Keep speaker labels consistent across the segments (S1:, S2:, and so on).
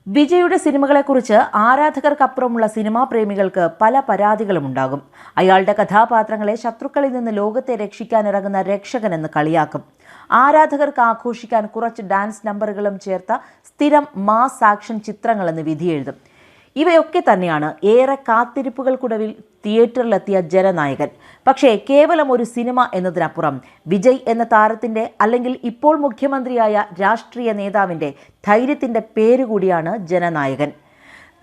S1: വിജയുടെ സിനിമകളെക്കുറിച്ച് ആരാധകർക്കപ്പുറമുള്ള സിനിമാ പ്രേമികൾക്ക് പല പരാതികളും ഉണ്ടാകും. അയാളുടെ കഥാപാത്രങ്ങളെ ശത്രുക്കളിൽ നിന്ന് ലോകത്തെ രക്ഷിക്കാനിറങ്ങുന്ന രക്ഷകനെന്ന് കളിയാക്കും. ആരാധകർക്ക് ആഘോഷിക്കാൻ കുറച്ച് ഡാൻസ് നമ്പറുകളും ചേർത്ത സ്ഥിരം മാസ് ആക്ഷൻ ചിത്രങ്ങളെന്ന് വിധിയെഴുതും. ഇവയൊക്കെ തന്നെയാണ് ഏറെ കാത്തിരിപ്പുകൾക്കൊടുവിൽ തിയേറ്ററിലെത്തിയ ജനനായകൻ. പക്ഷേ കേവലം ഒരു സിനിമ എന്നതിനപ്പുറം വിജയ് എന്ന താരത്തിൻ്റെ അല്ലെങ്കിൽ ഇപ്പോൾ മുഖ്യമന്ത്രിയായ രാഷ്ട്രീയ നേതാവിൻ്റെ ധൈര്യത്തിൻ്റെ പേരുകൂടിയാണ് ജനനായകൻ.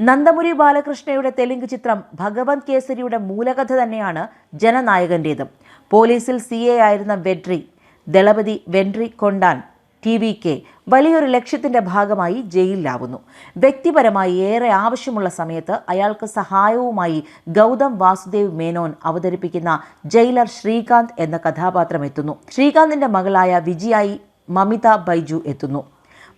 S1: നന്ദമുരി ബാലകൃഷ്ണയുടെ തെലുങ്ക് ചിത്രം ഭഗവന്ത് കേസരിയുടെ മൂലകഥ തന്നെയാണ് ജനനായകൻ്റേതും. പോലീസിൽ CA ആയിരുന്ന വെട്രി ദളപതി വെൻട്രി കൊണ്ടാൻ TVK വലിയൊരു ലക്ഷ്യത്തിൻ്റെ ഭാഗമായി ജയിലിലാവുന്നു. വ്യക്തിപരമായി ഏറെ ആവശ്യമുള്ള സമയത്ത് അയാൾക്ക് സഹായവുമായി ഗൗതം വാസുദേവ് മേനോൻ അവതരിപ്പിക്കുന്ന ജയിലർ ശ്രീകാന്ത് എന്ന കഥാപാത്രം എത്തുന്നു. ശ്രീകാന്തിൻ്റെ മകളായ വിജയായി മമിത ബൈജു എത്തുന്നു.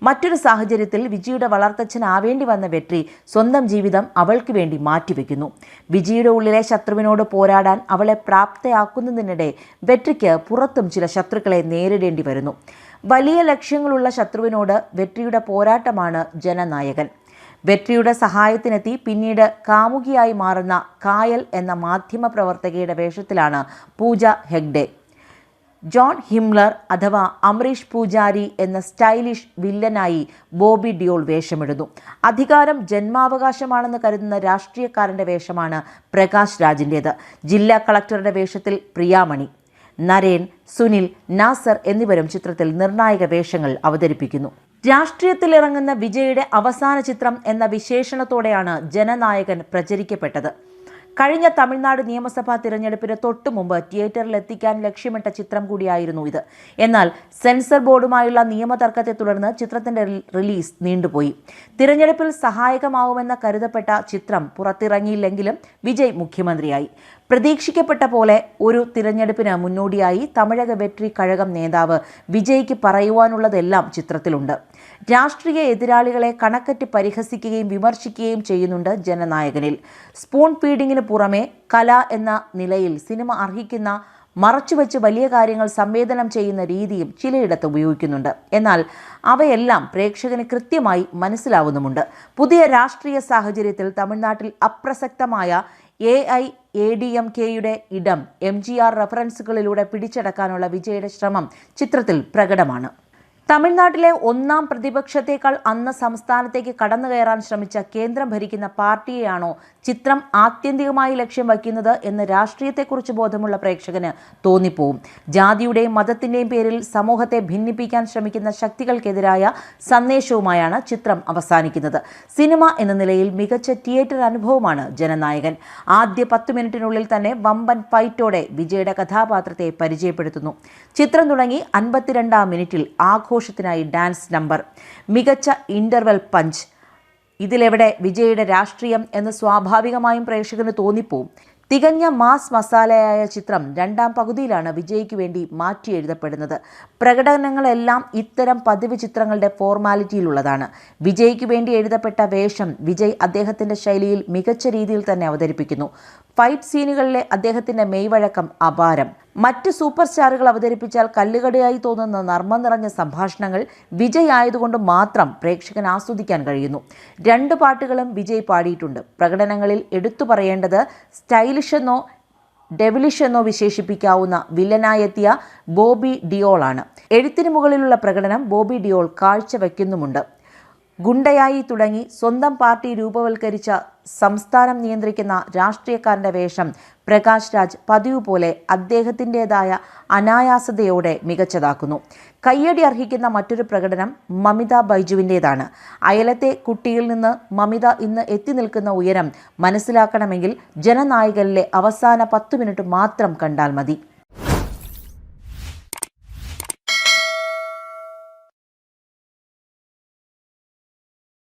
S1: മറ്റൊരു സാഹചര്യത്തിൽ വിജിയുടെ വളർത്തച്ഛനാവേണ്ടി വന്ന വെട്രി സ്വന്തം ജീവിതം അവൾക്ക് വേണ്ടി മാറ്റിവെക്കുന്നു. വിജിയുടെ ഉള്ളിലെ ശത്രുവിനോട് പോരാടാൻ അവളെ പ്രാപ്തയാക്കുന്നതിനിടെ വെട്രിക്ക് പുറത്തും ചില ശത്രുക്കളെ നേരിടേണ്ടി വരുന്നു. വലിയ ലക്ഷ്യങ്ങളുള്ള ശത്രുവിനോട് വെട്രിയുടെ പോരാട്ടമാണ് ജനനായകൻ. വെട്രിയുടെ സഹായത്തിനെത്തി പിന്നീട് കാമുകിയായി മാറുന്ന കായൽ എന്ന മാധ്യമ പ്രവർത്തകയുടെ വേഷത്തിലാണ് പൂജ ഹെഗ്ഡെ. ജോൺ ഹിംലർ അഥവാ അമരീഷ് പൂജാരി എന്ന സ്റ്റൈലിഷ് വില്ലനായി ബോബി ഡിയോൾ വേഷമിടുന്നു. അധികാരം ജന്മാവകാശമാണെന്ന് കരുതുന്ന രാഷ്ട്രീയക്കാരൻ്റെ വേഷമാണ് പ്രകാശ് രാജിൻ്റേത്. ജില്ലാ കളക്ടറുടെ വേഷത്തിൽ പ്രിയാമണി, നരേൻ, സുനിൽ, നാസർ എന്നിവരും ചിത്രത്തിൽ നിർണായക വേഷങ്ങൾ അവതരിപ്പിക്കുന്നു. രാഷ്ട്രീയത്തിലിറങ്ങുന്ന വിജയുടെ അവസാന ചിത്രം എന്ന വിശേഷണത്തോടെയാണ് ജനനായകൻ പ്രചരിക്കപ്പെട്ടത്. കഴിഞ്ഞ തമിഴ്നാട് നിയമസഭാ തിരഞ്ഞെടുപ്പിന് തൊട്ടു മുമ്പ് തിയേറ്ററിൽ എത്തിക്കാൻ ലക്ഷ്യമിട്ട ചിത്രം കൂടിയായിരുന്നു ഇത്. എന്നാൽ സെൻസർ ബോർഡുമായുള്ള നിയമതർക്കത്തെ തുടർന്ന് ചിത്രത്തിന്റെ റിലീസ് നീണ്ടുപോയി. തിരഞ്ഞെടുപ്പിൽ സഹായകമാവുമെന്ന് കരുതപ്പെട്ട ചിത്രം പുറത്തിറങ്ങിയില്ലെങ്കിലും വിജയ് മുഖ്യമന്ത്രിയായി. പ്രതീക്ഷിക്കപ്പെട്ട പോലെ ഒരു തിരഞ്ഞെടുപ്പിന് മുന്നോടിയായി തമിഴക വെട്രി കഴകം നേതാവ് വിജയ്ക്ക് പറയുവാനുള്ളതെല്ലാം ചിത്രത്തിലുണ്ട്. രാഷ്ട്രീയ എതിരാളികളെ കണക്കറ്റ് പരിഹസിക്കുകയും വിമർശിക്കുകയും ചെയ്യുന്നുണ്ട് ജനനായകനിൽ. സ്പൂൺ ഫീഡിങ്ങിന് പുറമെ കല എന്ന നിലയിൽ സിനിമ അർഹിക്കുന്ന മറച്ചുവെച്ച് വലിയ കാര്യങ്ങൾ സംവേദനം ചെയ്യുന്ന രീതിയും ചിലയിടത്ത് ഉപയോഗിക്കുന്നുണ്ട്. എന്നാൽ അവയെല്ലാം പ്രേക്ഷകന് കൃത്യമായി മനസ്സിലാവുന്നുമുണ്ട്. പുതിയ രാഷ്ട്രീയ സാഹചര്യത്തിൽ തമിഴ്നാട്ടിൽ അപ്രസക്തമായ AIADMKയുടെ ഇടം MGR റഫറൻസുകളിലൂടെ പിടിച്ചടക്കാനുള്ള വിജയുടെ ശ്രമം ചിത്രത്തിൽ പ്രകടമാണ്. തമിഴ്നാട്ടിലെ ഒന്നാം പ്രതിപക്ഷത്തേക്കാൾ അന്ന് സംസ്ഥാനത്തേക്ക് കടന്നു കയറാൻ ശ്രമിച്ച കേന്ദ്രം ഭരിക്കുന്ന പാർട്ടിയെയാണോ ചിത്രം ആത്യന്തികമായി ലക്ഷ്യം വയ്ക്കുന്നത് എന്ന് രാഷ്ട്രീയത്തെക്കുറിച്ച് ബോധമുള്ള പ്രേക്ഷകന് തോന്നിപ്പോവും. ജാതിയുടെയും മതത്തിൻ്റെയും പേരിൽ സമൂഹത്തെ ഭിന്നിപ്പിക്കാൻ ശ്രമിക്കുന്ന ശക്തികൾക്കെതിരായ സന്ദേശവുമായാണ് ചിത്രം അവസാനിക്കുന്നത്. സിനിമ എന്ന നിലയിൽ മികച്ച തിയേറ്റർ അനുഭവമാണ് ജനനായകൻ. ആദ്യ 10 മിനിറ്റിനുള്ളിൽ തന്നെ വമ്പൻ ഫൈറ്റോടെ വിജയുടെ കഥാപാത്രത്തെ പരിചയപ്പെടുത്തുന്നു. ചിത്രം തുടങ്ങി 52-ാം മിനിറ്റിൽ ആഘോഷത്തിനായി ഡാൻസ് നമ്പർ, മികച്ച ഇന്റർവെൽ പഞ്ച്. ഇതിലെവിടെ വിജയുടെ രാഷ്ട്രീയം എന്ന് സ്വാഭാവികമായും പ്രേക്ഷകന് തോന്നിപ്പോവും. തികഞ്ഞ മാസ് മസാലയായ ചിത്രം രണ്ടാം പകുതിയിലാണ് വിജയ്ക്ക് വേണ്ടി മാറ്റി എഴുതപ്പെടുന്നത്. പ്രകടനങ്ങളെല്ലാം ഇത്തരം പതിവ് ചിത്രങ്ങളുടെ ഫോർമാലിറ്റിയിലുള്ളതാണ്. വിജയ്ക്ക് വേണ്ടി എഴുതപ്പെട്ട വേഷം വിജയ് അദ്ദേഹത്തിൻ്റെ ശൈലിയിൽ മികച്ച രീതിയിൽ തന്നെ അവതരിപ്പിക്കുന്നു. ഫൈറ്റ് സീനുകളിലെ അദ്ദേഹത്തിൻ്റെ മെയ്വഴക്കം അപാരം. മറ്റ് സൂപ്പർ സ്റ്റാറുകൾ അവതരിപ്പിച്ചാൽ കല്ലുകടിയായി തോന്നുന്ന നർമ്മം നിറഞ്ഞ സംഭാഷണങ്ങൾ വിജയ് ആയതുകൊണ്ട് മാത്രം പ്രേക്ഷകൻ ആസ്വദിക്കാൻ കഴിയുന്നു. 2 പാട്ടുകളും വിജയ് പാടിയിട്ടുണ്ട്. പ്രകടനങ്ങളിൽ എടുത്തു പറയേണ്ടത് സ്റ്റൈലിഷ് എന്നോ ഡെവിലിഷ് എന്നോ വിശേഷിപ്പിക്കാവുന്ന വില്ലനായെത്തിയ ബോബി ഡിയോളാണ്. എഴുത്തിന് മുകളിലുള്ള പ്രകടനം ബോബി ഡിയോൾ കാഴ്ചവെക്കുന്നുമുണ്ട്. ഗുണ്ടയായി തുടങ്ങി സ്വന്തം പാർട്ടി രൂപവൽക്കരിച്ച സംസ്ഥാനം നിയന്ത്രിക്കുന്ന രാഷ്ട്രീയക്കാരൻ്റെ വേഷം പ്രകാശ് രാജ് പതിവ് പോലെ അദ്ദേഹത്തിൻ്റെതായ അനായാസതയോടെ മികച്ചതാക്കുന്നു. കയ്യടി അർഹിക്കുന്ന മറ്റൊരു പ്രകടനം മമിത ബൈജുവിൻ്റേതാണ്. അയലത്തെ കുട്ടിയിൽ നിന്ന് മമിത ഇന്ന് എത്തി നിൽക്കുന്ന ഉയരം മനസ്സിലാക്കണമെങ്കിൽ ജനനായകനിലെ അവസാന 10 മിനിറ്റ് മാത്രം കണ്ടാൽ മതി.